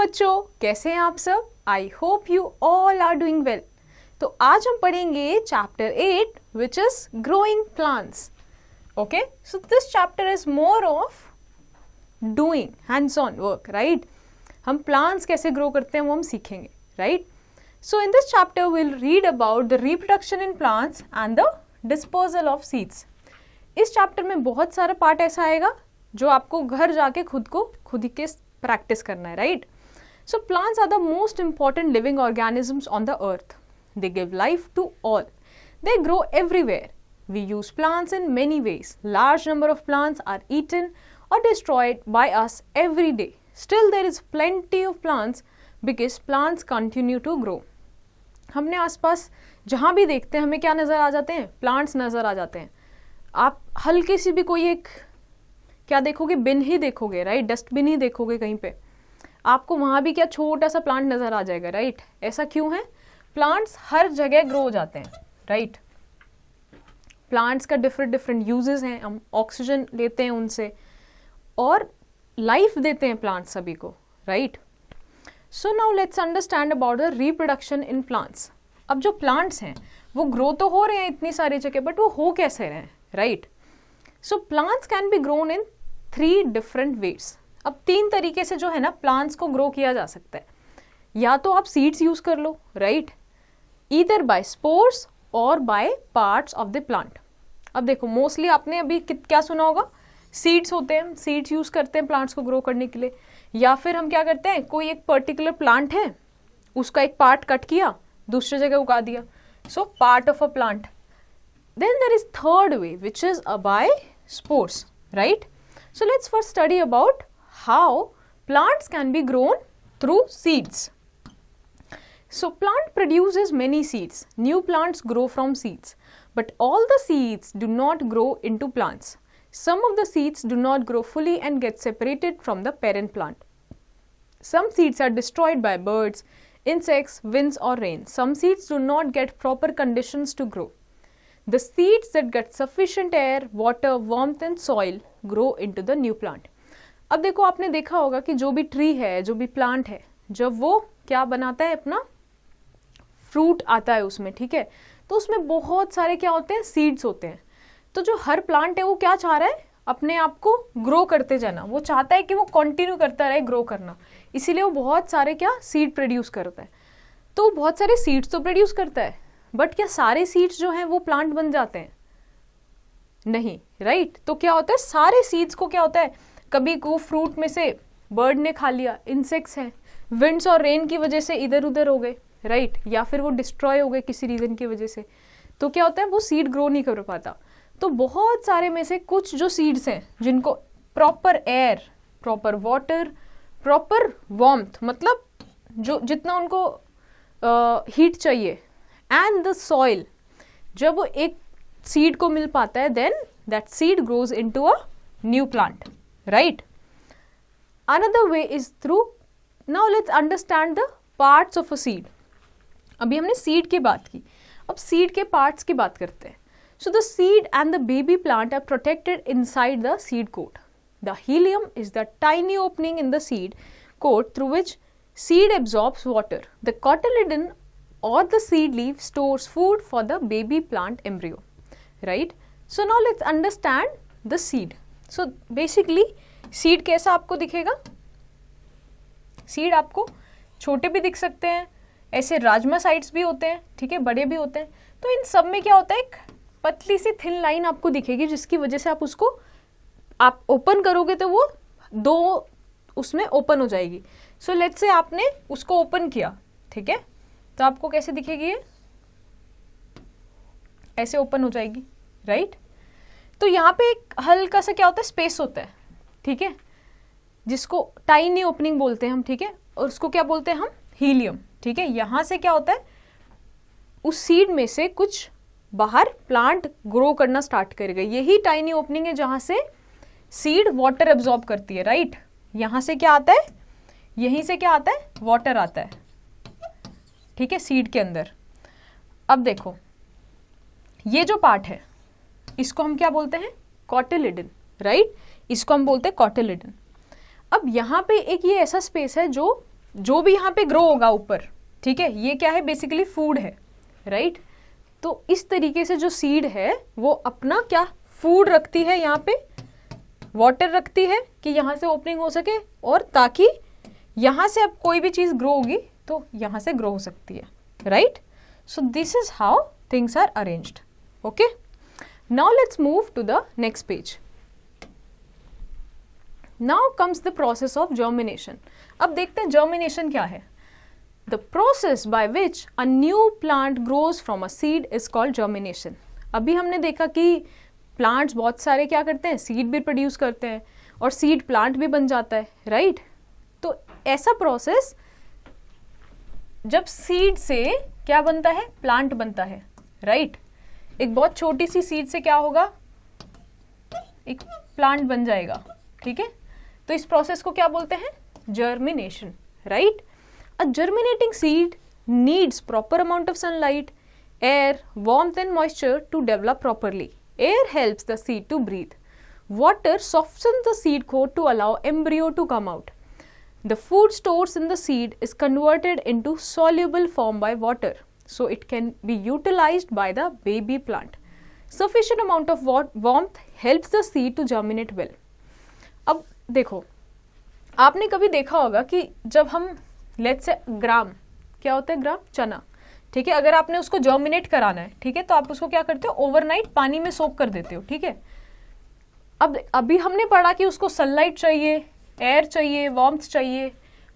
बच्चों, कैसे हैं आप सब? I hope you all are doing well. तो आज हम पढ़ेंगे chapter 8 which is growing plants. Okay, so this chapter is more of doing hands on work, right. हम प्लांट्स कैसे ग्रो करते हैं वो हम सीखेंगे, right. So in this chapter will read about the reproduction in plants and the disposal of seeds. इस chapter में बहुत सारा पार्ट ऐसा आएगा जो आपको घर जाके खुद ही के प्रैक्टिस करना है, right. So plants are the most important living organisms on the earth. They give life to all. They grow everywhere. We use plants in many ways. Large number of plants are eaten or destroyed by us every day. Still there is plenty of plants because plants continue to grow. हमने आसपास जहाँ भी देखते हैं हमें क्या नज़र आ जाते हैं? प्लांट्स नज़र आ जाते हैं। आप हल्की सी भी कोई एक क्या देखोगे? बिन ही देखोगे, राइट। डस्टबिन ही देखोगे कहीं पे, आपको वहाँ भी क्या छोटा सा प्लांट नज़र आ जाएगा, राइट। ऐसा क्यों है? प्लांट्स हर जगह ग्रो हो जाते हैं, राइट। प्लांट्स का डिफरेंट यूजेस हैं। हम ऑक्सीजन लेते हैं उनसे और लाइफ देते हैं प्लांट्स सभी को, right. So now let's understand about the reproduction in plants. अब जो प्लांट्स हैं वो ग्रो तो हो रहे हैं इतनी सारी जगह, बट वो हो कैसे रहे हैं, right. So plants can be grown in 3 different ways. अब 3 तरीके से जो है ना प्लांट्स को ग्रो किया जा सकता है। या तो आप सीड्स यूज कर लो, right, either by spores or by parts of the plant. अब देखो मोस्टली आपने अभी क्या सुना होगा? सीड्स होते हैं, सीड्स यूज करते हैं प्लांट्स को ग्रो करने के लिए। या फिर हम क्या करते हैं, कोई एक पर्टिकुलर प्लांट है उसका एक पार्ट कट किया दूसरी जगह उगा दिया, so part of a plant. Then there is third way which is by spores, right. So let's first study about how plants can be grown through seeds. So plant produces many seeds. New plants grow from seeds. But all the seeds do not grow into plants. Some of the seeds do not grow fully and get separated from the parent plant. Some seeds are destroyed by birds, insects, winds or rain. Some seeds do not get proper conditions to grow. The seeds that get sufficient air, water, warmth and soil grow into the new plant. अब देखो आपने देखा होगा कि जो भी tree है, जो भी प्लांट है, जब वो क्या बनाता है, अपना फ्रूट आता है उसमें, ठीक है, तो उसमें बहुत सारे क्या होते हैं? सीड्स होते हैं। तो जो हर प्लांट है वो क्या चाह रहा है? अपने आप को ग्रो करते जाना। वो चाहता है कि वो कंटिन्यू करता रहे ग्रो करना, इसीलिए वो बहुत सारे क्या सीड प्रोड्यूस करता है। तो बहुत सारे सीड्स तो प्रोड्यूस करता है, बट क्या सारे सीड्स जो हैं वो प्लांट बन जाते हैं? नहीं, राइट। तो क्या होता है, सारे सीड्स को क्या होता है, कभी को फ्रूट में से बर्ड ने खा लिया, इंसेक्ट्स हैं, विंड्स और रेन की वजह से इधर उधर हो गए, राइट, या फिर वो डिस्ट्रॉय हो गए किसी रीजन की वजह से। तो क्या होता है, वो सीड ग्रो नहीं कर पाता। तो बहुत सारे में से कुछ जो सीड्स हैं जिनको proper air, proper water, proper warmth, मतलब जो जितना उनको हीट चाहिए, एंड द सॉइल, जब वो एक सीड को मिल पाता है, then that seed grows into a new plant, right. Another way is through, now let's understand the parts of a seed. अभी हमने सीड की बात की, अब सीड के पार्ट्स की बात करते हैं। So the seed and the baby plant are protected inside the seed coat. The hilum is the tiny opening in the seed coat through which seed absorbs water. The cotyledon or the seed leaf stores food for the baby plant embryo, right? So now let's understand the seed. So basically seed कैसा आपको दिखेगा? Seed आपको छोटे भी दिख सकते हैं, ऐसे राजमा साइड्स भी होते हैं, ठीक है, बड़े भी होते हैं। तो इन सब में क्या होता है, एक पतली सी थिन लाइन आपको दिखेगी जिसकी वजह से आप उसको आप ओपन करोगे तो वो 2 उसमें ओपन हो जाएगी। सो लेट्स से आपने उसको ओपन किया, ठीक है, तो आपको कैसे दिखेगी ये? ऐसे ओपन हो जाएगी, राइट। तो यहाँ पे एक हल्का सा क्या होता है, स्पेस होता है, ठीक है, जिसको टाइनी ओपनिंग बोलते हैं हम, ठीक है, और उसको क्या बोलते हैं हम? हीलियम, ठीक है। यहाँ से क्या होता है, उस सीड में से कुछ बाहर प्लांट ग्रो करना स्टार्ट करेगा। यही टाइनी ओपनिंग है जहाँ से सीड वाटर एब्जॉर्ब करती है, राइट। यहाँ से क्या आता है, यहीं से क्या आता है, वाटर आता है, ठीक है, सीड के अंदर। अब देखो ये जो पार्ट है इसको हम क्या बोलते हैं? कॉटिलिडन, राइट, इसको हम बोलते हैं कॉटिलिडन। अब यहाँ पे एक ये ऐसा स्पेस है जो जो भी यहाँ पे ग्रो होगा ऊपर, ठीक है, ये क्या है, बेसिकली फूड है, राइट। तो इस तरीके से जो सीड है वो अपना क्या फूड रखती है, यहाँ पे वाटर रखती है कि यहाँ से ओपनिंग हो सके, और ताकि यहाँ से अब कोई भी चीज़ ग्रो होगी तो यहाँ से ग्रो हो सकती है, right. So this is how things are arranged, okay. Now let's move to the next page. Now comes the process of germination. अब देखते हैं जर्मिनेशन क्या है। The process by which a new plant grows from a seed is called germination. अभी हमने देखा कि plants बहुत सारे क्या करते हैं, सीड भी प्रोड्यूस करते हैं और सीड प्लांट भी बन जाता है, राइट। तो ऐसा प्रोसेस जब सीड से क्या बनता है, प्लांट बनता है, राइट। एक बहुत छोटी सी सीड से क्या होगा, एक प्लांट बन जाएगा, ठीक है। तो इस प्रोसेस को क्या बोलते हैं, germination, right. A germinating seed needs proper amount of sunlight, air, warmth and moisture to develop properly. Air helps the seed to breathe. Water softens the seed coat to allow embryo to come out. The food stores in the seed is converted into soluble form by water, so it can be utilized by the baby plant. Sufficient amount of warmth helps the seed to germinate well. अब देखो, आपने कभी देखा होगा कि जब हम let's say ग्राम, क्या होता है ग्राम, चना, ठीक है, अगर आपने उसको जर्मिनेट कराना है, ठीक है, तो आप उसको क्या करते हो, ओवरनाइट पानी में सोक कर देते हो, ठीक है। अब अभी हमने पढ़ा कि उसको सनलाइट चाहिए, एयर चाहिए, वार्मथ चाहिए,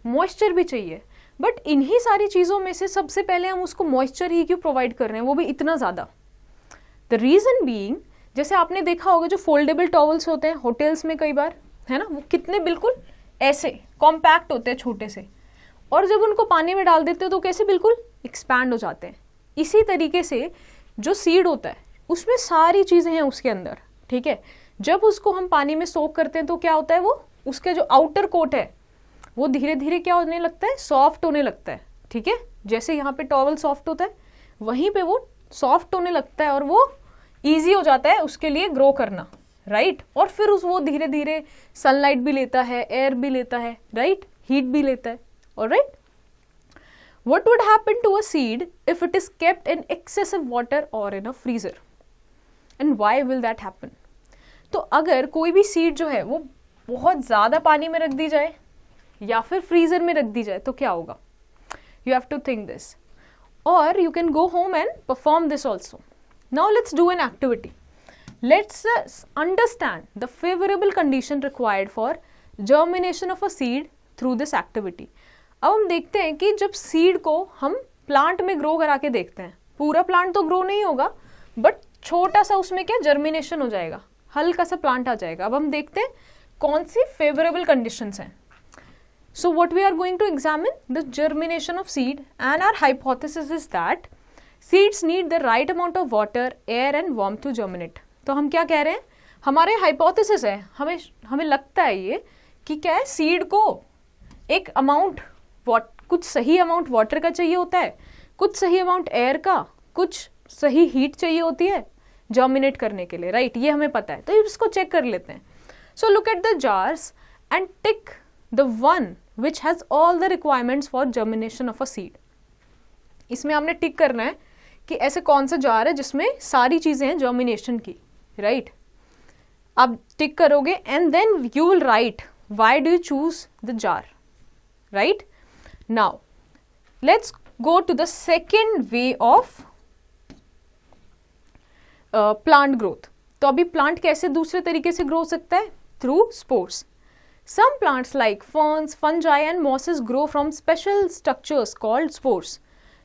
मॉइस्चर भी चाहिए, बट इन्हीं सारी चीज़ों में से सबसे पहले हम उसको मॉइस्चर ही क्यों प्रोवाइड कर रहे हैं, वो भी इतना ज़्यादा। द रीज़न बीइंग, जैसे आपने देखा होगा जो फोल्डेबल टॉवल्स होते हैं होटल्स में कई बार, है ना, वो कितने बिल्कुल ऐसे कॉम्पैक्ट होते हैं, छोटे से, और जब उनको पानी में डाल देते हो तो कैसे बिल्कुल एक्सपैंड हो जाते हैं। इसी तरीके से जो सीड होता है उसमें सारी चीज़ें हैं उसके अंदर, ठीक है। जब उसको हम पानी में सोक करते हैं तो क्या होता है, वो उसके जो आउटर कोट है वो धीरे धीरे क्या होने लगता है, सॉफ्ट होने लगता है, ठीक है। जैसे यहाँ पे टॉवल सॉफ्ट होता है वहीं पे वो सॉफ्ट होने लगता है और वो ईजी हो जाता है उसके लिए ग्रो करना, राइट। और फिर वो धीरे धीरे सनलाइट भी लेता है, एयर भी लेता है, राइट, हीट भी लेता है। Alright? What would happen to a seed if it is kept in excessive water or in a freezer? And why will that happen? तो अगर कोई भी सीड जो है वो बहुत ज़्यादा पानी में रख दी जाए या फिर फ्रीज़र में रख दी जाए तो क्या होगा? You have to think this. Or you can go home and perform this also. Now let's do an activity. Let's understand the favorable condition required for germination of a seed through this activity. अब हम देखते हैं कि जब seed को हम plant में grow करा के देखते हैं, पूरा प्लांट तो ग्रो नहीं होगा बट छोटा सा उसमें क्या जर्मिनेशन हो जाएगा, हल्का सा प्लांट आ जाएगा। अब हम देखते हैं कौन सी फेवरेबल कंडीशंस हैं। So what we are going to examine the germination of seed and our hypothesis is that seeds need the right amount of water, air and warmth to germinate. तो हम क्या कह रहे हैं, हमारे हाइपोथेसिस है, हमें लगता है ये कि क्या है, सीड को एक अमाउंट कुछ सही अमाउंट वाटर का चाहिए होता है, कुछ सही अमाउंट एयर का, कुछ सही हीट चाहिए होती है जर्मिनेट करने के लिए, राइट। ये हमें पता है, तो इसको चेक कर लेते हैं। So look at the jars and tick the one which has all the requirements for germination of a seed. इसमें हमने टिक करना है कि ऐसे कौन सा जार है जिसमें सारी चीजें हैं जर्मिनेशन की, राइट। आप टिक करोगे and then you will write why do you choose the jar, right? Now let's go to the second way of plant growth. तो अभी प्लांट कैसे दूसरे तरीके से ग्रो हो सकता है, through spores. Some plants like ferns, fungi and mosses grow from special structures called spores.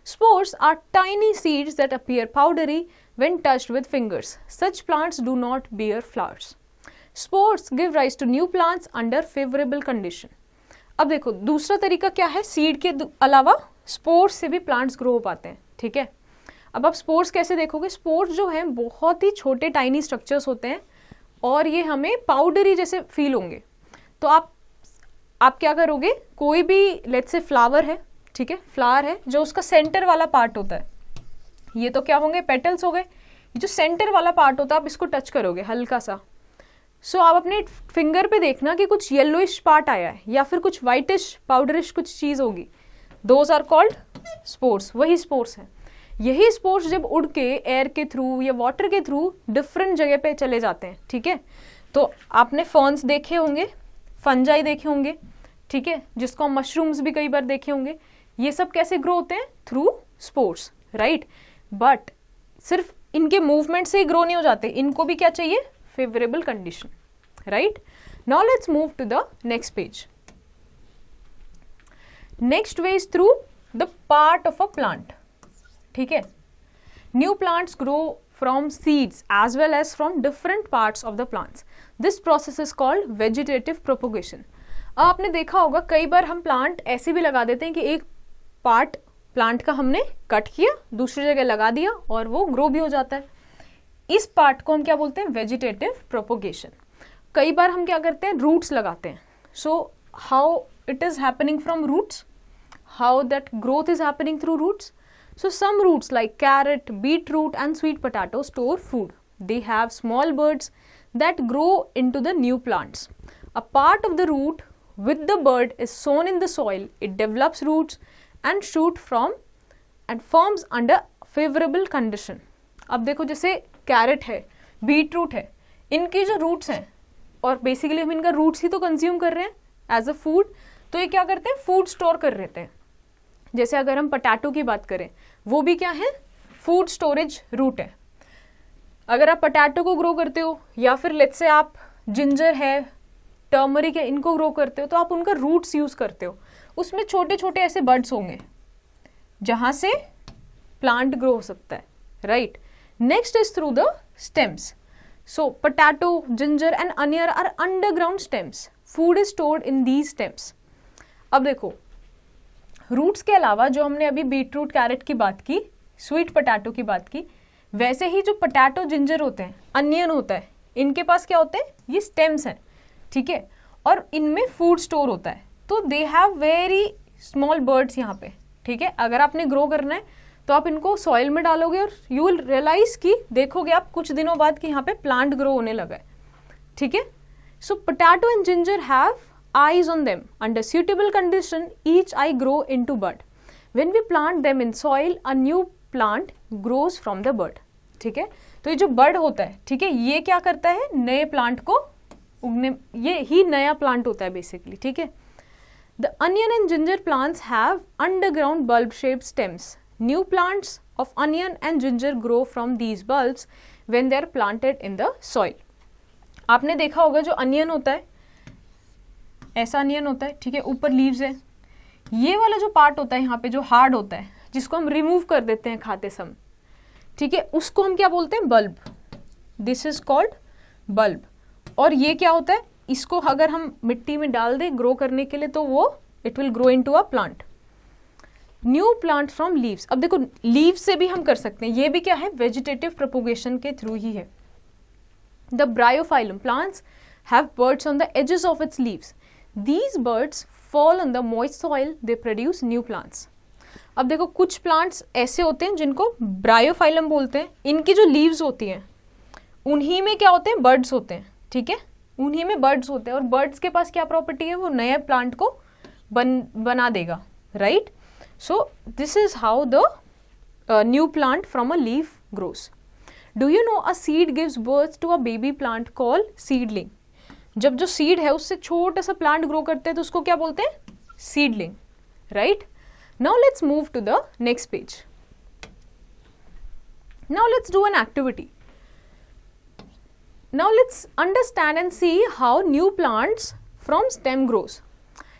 Spores are tiny seeds that appear powdery when touched with fingers. Such plants do not bear flowers. Spores give rise to new plants under favorable condition. अब देखो दूसरा तरीका क्या है, seed के अलावा spores से भी प्लांट्स ग्रो हो पाते हैं, ठीक है। अब आप स्पोर्स कैसे देखोगे, स्पोर्स जो हैं बहुत ही छोटे टाइनी स्ट्रक्चर्स होते हैं और ये हमें पाउडरी जैसे फील होंगे। तो आप क्या करोगे, कोई भी लेट्स से फ्लावर है, ठीक है, फ्लावर है, जो उसका सेंटर वाला पार्ट होता है, ये तो क्या होंगे, पेटल्स हो गए, ये जो सेंटर वाला पार्ट होता है आप इसको टच करोगे हल्का सा, सो आप अपने फिंगर पे देखना कि कुछ येलोइश पार्ट आया है या फिर कुछ वाइटिश पाउडरिश कुछ चीज़ होगी, दोज आर कॉल्ड स्पोर्स, वही स्पोर्स हैं। यही स्पोर्स जब उड़ के एयर के थ्रू या वाटर के थ्रू डिफरेंट जगह पे चले जाते हैं, ठीक है। तो आपने फर्न्स देखे होंगे, फंजाई देखे होंगे, ठीक है, जिसको हम मशरूम्स भी कई बार देखे होंगे। ये सब कैसे ग्रो होते हैं? Through spores, right. बट सिर्फ इनके मूवमेंट से ही ग्रो नहीं हो जाते, इनको भी क्या चाहिए? Favourable condition, right. Now let's move to the next page. Next way is through the part of a plant, ठीक है। New plants grow from seeds as well as from different parts of the plants. This process is called vegetative propagation. आपने देखा होगा कई बार हम plant ऐसे भी लगा देते हैं कि एक पार्ट प्लांट का हमने कट किया, दूसरी जगह लगा दिया और वो ग्रो भी हो जाता है। इस पार्ट को हम क्या बोलते हैं? Vegetative propagation. कई बार हम क्या करते हैं? रूट्स लगाते हैं। So how it is happening from roots, how that growth is happening through roots. So some roots like carrot, beetroot and sweet potato store food. They have small buds that grow into the new plants. A part of the root with the bud is sown in the soil. It develops roots and shoot from and forms under favorable condition. अब देखो जैसे carat है, beetroot है, इनके जो roots हैं और basically हम इनका रूट्स ही तो कंज्यूम कर रहे हैं एज अ फूड, तो ये क्या करते हैं? फूड स्टोर कर लेते हैं। जैसे अगर हम पोटैटो की बात करें, वो भी क्या है? फूड स्टोरेज रूट है। अगर आप पोटैटो को ग्रो करते हो या फिर लेट्स से आप जिंजर है, टर्मरिक है, इनको ग्रो करते हो, तो आप उनका रूट्स यूज करते हो। उसमें छोटे छोटे ऐसे बर्ड्स होंगे जहां से प्लांट ग्रो हो सकता है, right. Next is through the stems. So potato, ginger and onion are underground stems. Food is stored in these stems. अब देखो, रूट्स के अलावा जो हमने अभी बीटरूट, कैरेट की बात की, स्वीट पोटैटो की बात की, वैसे ही जो पोटैटो, जिंजर होते हैं, अनियन होता है, इनके पास क्या होते हैं? ये स्टेम्स हैं, ठीक है, और इनमें फूड स्टोर होता है। तो they have very small birds यहाँ पे, ठीक है। अगर आपने ग्रो करना है तो आप इनको सॉइल में डालोगे और यू विल रियलाइज कि देखोगे आप कुछ दिनों बाद कि यहाँ पे प्लांट ग्रो होने लगा है, ठीक है। So potato and ginger have eyes on them. Under suitable condition, each eye grow into bud. When we plant them in soil, a new plant grows from the bud. ठीक है, तो ये जो बर्ड होता है, ठीक है, ये क्या करता है? नए प्लांट को उगने, ये ही नया प्लांट होता है बेसिकली, ठीक है। The onion and ginger plants have underground bulb-shaped stems. New plants of onion and ginger grow from these bulbs when they are planted in the soil. आपने देखा होगा जो अनियन होता है, ऐसा अनियन होता है, ठीक है, ऊपर लीव्स है, ये वाला जो पार्ट होता है यहाँ पे जो हार्ड होता है, जिसको हम रिमूव कर देते हैं खाते समय, ठीक है, उसको हम क्या बोलते हैं? Bulb. This is called bulb. और ये क्या होता है? इसको अगर हम मिट्टी में डाल दें ग्रो करने के लिए, तो वो it will grow into a plant. New plant from leaves. अब देखो, लीव्स से भी हम कर सकते हैं, ये भी क्या है? वेजिटेटिव प्रोपोगेशन के थ्रू ही है। The bryophyllum plants have birds on the edges of its leaves. These birds fall on the moist soil. They produce new plants. अब देखो, कुछ प्लांट्स ऐसे होते हैं जिनको ब्रायोफाइलम बोलते हैं। इनकी जो लीव्स होती हैं उन्हीं में क्या होते हैं? बर्ड्स होते हैं, ठीक है, उन्हीं में बर्ड्स होते हैं। और बर्ड्स के पास क्या प्रॉपर्टी है? वो नए प्लांट को बना देगा, right. So this is how the new plant from a leaf grows. Do you know a seed gives birth to a baby plant called seedling. जब जो सीड है उससे छोटा सा प्लांट ग्रो करते हैं तो उसको क्या बोलते हैं? Seedling, right. Now let's move to the next page. Now let's do an activity. Now let's understand and see how new plants from stem grows.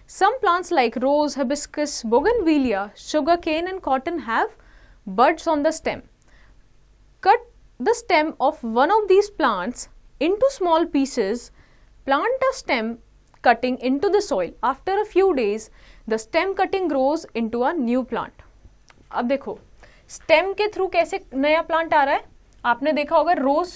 Some plants like rose, hibiscus, bougainvillea, sugarcane and cotton have buds on the stem. Cut the stem of one of these plants into small pieces. Plant a stem cutting into the soil. After a few days, the stem cutting grows into a new plant. अब देखो stem के through कैसे नया plant आ रहा है. आपने देखा होगा रोज,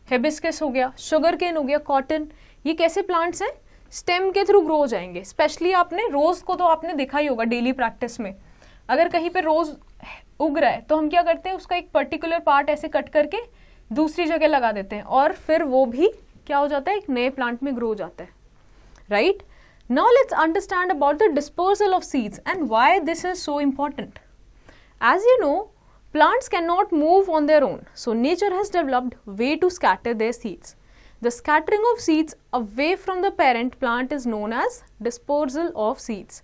हिबिस्कस हो गया, शुगर केन हो गया, कॉटन, ये कैसे प्लांट्स हैं? स्टेम के थ्रू ग्रो हो जाएंगे. स्पेशली आपने रोज को तो आपने देखा ही होगा डेली प्रैक्टिस में. अगर कहीं पे रोज उग रहा है तो हम क्या करते हैं, उसका एक पर्टिकुलर पार्ट ऐसे कट करके दूसरी जगह लगा देते हैं और फिर वो भी क्या हो जाता है, एक नए प्लांट में ग्रो हो जाता है, right. Now let's understand about the dispersal of seeds and why this is so important. As you know, plants cannot move on their own, so nature has developed way to scatter their seeds. The scattering of seeds away from the parent plant is known as dispersal of seeds.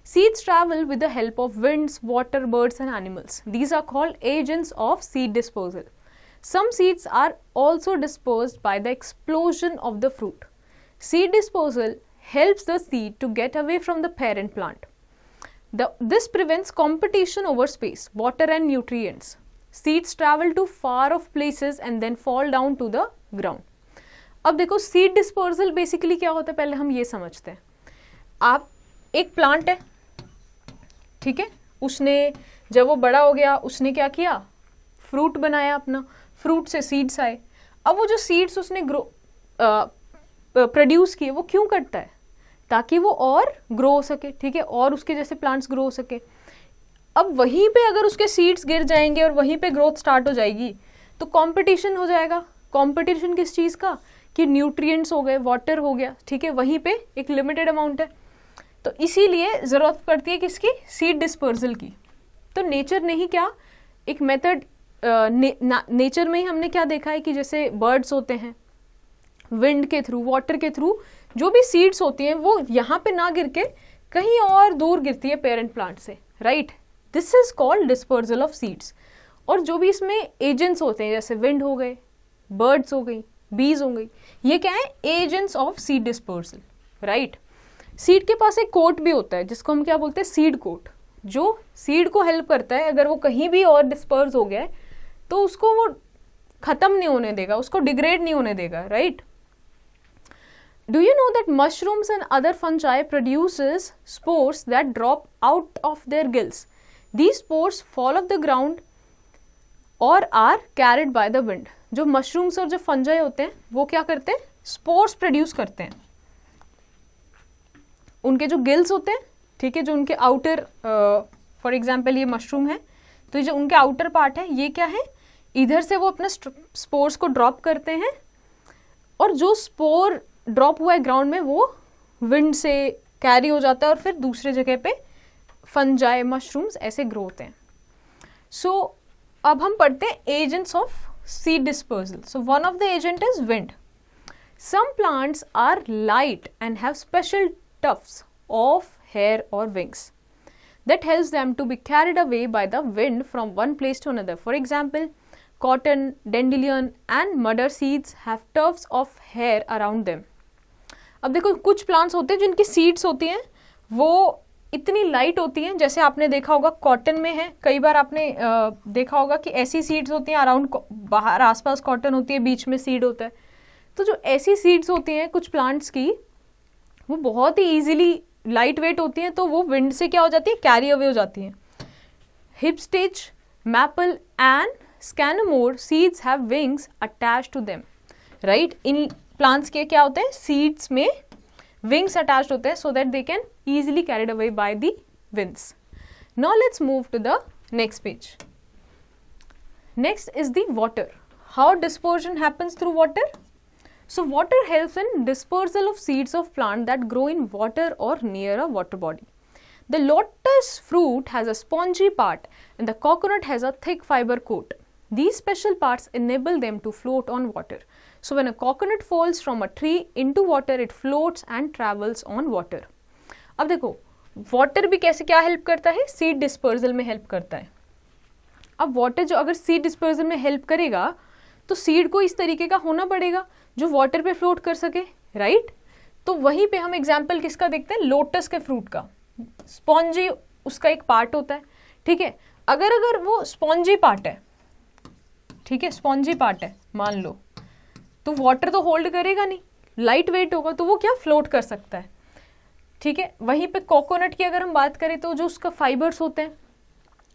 Seeds travel with the help of winds, water, birds and animals. These are called agents of seed dispersal. Some seeds are also dispersed by the explosion of the fruit. Seed dispersal helps the seed to get away from the parent plant. This prevents competition over space, water and nutrients. Seeds travel to far off places and then fall down to the ground. अब देखो seed dispersal basically क्या होता है, पहले हम ये समझते हैं. आप एक प्लांट है, ठीक है, उसने जब वो बड़ा हो गया उसने क्या किया, फ्रूट बनाया अपना, फ्रूट से सीड्स आए. अब वो जो सीड्स उसने प्रोड्यूस किए वो क्यों करता है, ताकि वो और ग्रो हो सके, ठीक है, और उसके जैसे प्लांट्स ग्रो हो सके. अब वहीं पे अगर उसके सीड्स गिर जाएंगे और वहीं पे ग्रोथ स्टार्ट हो जाएगी तो कंपटीशन हो जाएगा. कंपटीशन किस चीज़ का, कि न्यूट्रिएंट्स हो गए, वाटर हो गया, ठीक है, वहीं पे एक लिमिटेड अमाउंट है. तो इसीलिए ज़रूरत पड़ती है किसकी, सीड डिस्पर्सल की. तो नेचर ने ही क्या एक मेथड, नेचर में ही हमने क्या देखा है कि जैसे बर्ड्स होते हैं, विंड के थ्रू, वाटर के थ्रू जो भी सीड्स होती हैं वो यहाँ पे ना गिर के कहीं और दूर गिरती है पेरेंट प्लांट से, right. This is called dispersal of seeds. और जो भी इसमें एजेंट्स होते हैं जैसे विंड हो गए, बर्ड्स हो गई, बीज हो गई, ये क्या है, agents of seed dispersal, right. Seed के पास एक कोट भी होता है जिसको हम क्या बोलते हैं, सीड कोट, जो सीड को हेल्प करता है. अगर वो कहीं भी और डिस्पर्स हो गया है तो उसको वो खत्म नहीं होने देगा, उसको डिग्रेड नहीं होने देगा, right. Do you know that mushrooms and other fungi produces spores that drop out of their gills? These spores fall off the ground or are carried by the wind. जो mushrooms और जो fungi होते हैं वो क्या करते हैं, spores produce करते हैं. उनके जो gills होते हैं, ठीक है, जो उनके outer, for example ये mushroom है, तो ये जो उनके outer part है ये क्या है, इधर से वो अपने spores को drop करते हैं और जो spore ड्रॉप हुआ है ग्राउंड में वो विंड से कैरी हो जाता है और फिर दूसरे जगह पे फंजाई, मशरूम्स ऐसे ग्रो होते हैं. सो अब हम पढ़ते हैं agents of seed dispersal. So one of the agent is wind. Some plants are light and have special tufts of hair और wings that helps them to be carried away by the wind from one place to another. For example, cotton, dandelion and mudder seeds have tufts of hair around them. अब देखो कुछ plants होते हैं जिनकी seeds होती हैं वो इतनी लाइट होती हैं, जैसे आपने देखा होगा कॉटन में है, कई बार आपने देखा होगा कि ऐसी सीड्स होती हैं अराउंड, बाहर आसपास कॉटन होती है, बीच में सीड होता है. तो जो ऐसी सीड्स होती हैं कुछ प्लांट्स की वो बहुत ही ईजिली लाइट वेट होती हैं, तो वो विंड से क्या हो जाती है, कैरी अवे हो जाती हैं. Hiptage, maple and sycamore seeds have wings attached to them, right. इन प्लांट्स के क्या होते हैं, सीड्स में विंग्स अटैच्ड होते हैं so that they can easily carried away by the winds. Now let's move to the next page. Next is the water. How dispersion happens through water? So water helps in dispersal of seeds of plants that grow in water or near a water body. The lotus fruit has a spongy part and the coconut has a thick fiber coat. These special parts enable them to float on water. So when a coconut falls from a tree into water, it floats and travels on water. अब देखो water भी कैसे क्या help करता है, seed dispersal में help करता है. अब वाटर जो अगर सीड डिस्पर्सल में हेल्प करेगा तो सीड को इस तरीके का होना पड़ेगा जो वाटर पे फ्लोट कर सके, राइट. तो वहीं पे हम एग्जांपल किसका देखते हैं, लोटस के फ्रूट का. स्पॉन्जी उसका एक पार्ट होता है, ठीक है. अगर वो स्पॉन्जी पार्ट है, ठीक है, स्पॉन्जी पार्ट है मान लो, तो वाटर तो होल्ड करेगा नहीं, लाइट वेट होगा, तो वो क्या फ्लोट कर सकता है, ठीक है. वहीं पे कोकोनट की अगर हम बात करें तो जो उसका फाइबर्स होते हैं,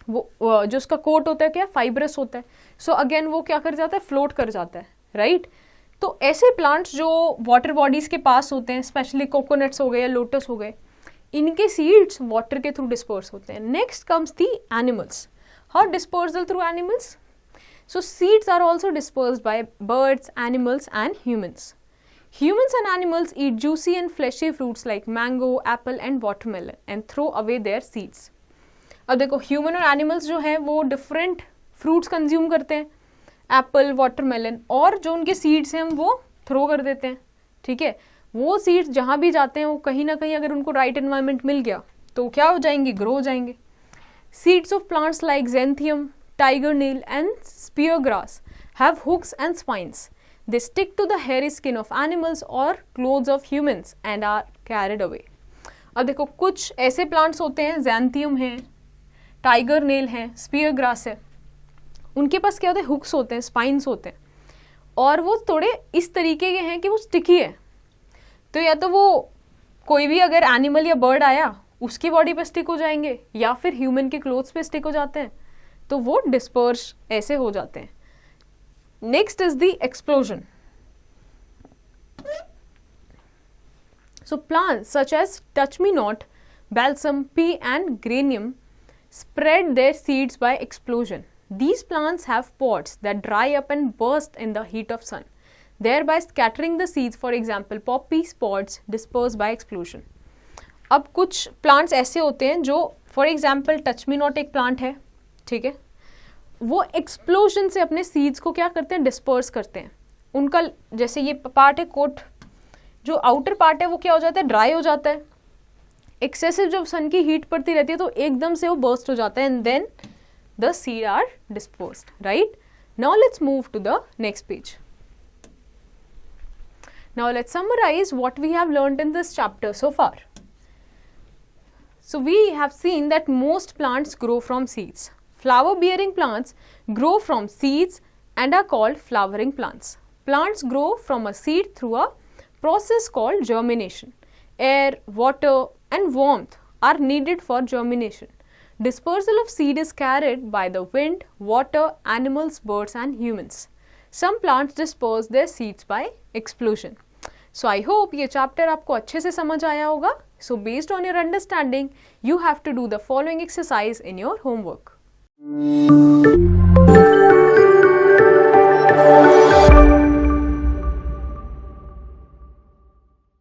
वो जो उसका कोट होता है क्या फाइब्रस होता है, सो अगेन वो क्या कर जाता है, फ्लोट कर जाता है, राइट. तो ऐसे प्लांट्स जो वाटर बॉडीज के पास होते हैं, स्पेशली कोकोनट्स हो गए या लोटस हो गए, इनके सीड्स वाटर के थ्रू डिस्पर्स होते हैं. Next comes the animals. How dispersal through animals? So seeds are also dispersed by birds, animals and humans. Humans and animals eat juicy and fleshy fruits like mango, apple and watermelon and throw away their seeds. अब देखो human और animals जो हैं वो different fruits consume करते हैं, Apple, watermelon, और जो उनके सीड्स हैं वो थ्रो कर देते हैं. ठीक है, वो सीड्स जहाँ भी जाते हैं वो कहीं ना कहीं अगर उनको राइट एनवायरनमेंट मिल गया तो क्या हो जाएंगे, ग्रो हो जाएंगे. Seeds of plants like xanthium, tiger nail and spear grass have hooks and spines. They stick to the hairy skin of animals or clothes of humans and are carried away. अब देखो कुछ ऐसे plants होते हैं, ज़ैंथियम है, tiger nail है, spear grass है, उनके पास क्या होते हैं, हुक्स होते हैं, स्पाइन्स होते हैं, और वो थोड़े इस तरीके के हैं कि वो स्टिकी है. तो या तो वो कोई भी अगर एनिमल या बर्ड आया उसकी बॉडी पे स्टिक हो जाएंगे, या फिर ह्यूमन के क्लोथ्स पे स्टिक हो जाते हैं, तो वो डिस्पर्स ऐसे हो जाते हैं. Next is the explosion. So plants such as touch-me-not, balsam, pea and geranium spread their seeds by explosion. These plants have pods that dry up and burst in the heat of sun, thereby scattering the seeds. For example, poppy pods dispersed by explosion. अब कुछ plants ऐसे होते हैं जो for example touch-me-not एक plant है, ठीक है, वो एक्सप्लोजन से अपने सीड्स को क्या करते हैं, डिस्पर्स करते हैं. उनका जैसे ये पार्ट है कोट, जो आउटर पार्ट है वो क्या हो जाता है, ड्राई हो जाता है. एक्सेसिव जब सन की हीट पड़ती रहती है तो एकदम से वो बर्स्ट हो जाता है and then the seed are dispersed. Right, now let's move to the next page. Now let's summarise what we have learned in this chapter so far. So we have seen that most plants grow from seeds. Flower-bearing plants grow from seeds and are called flowering plants. Plants grow from a seed through a process called germination. Air, water and warmth are needed for germination. Dispersal of seed is carried by the wind, water, animals, birds and humans. Some plants disperse their seeds by explosion. So I hope ये chapter आपको अच्छे से समझ आया होगा. So based on your understanding, you have to do the following exercise in your homework.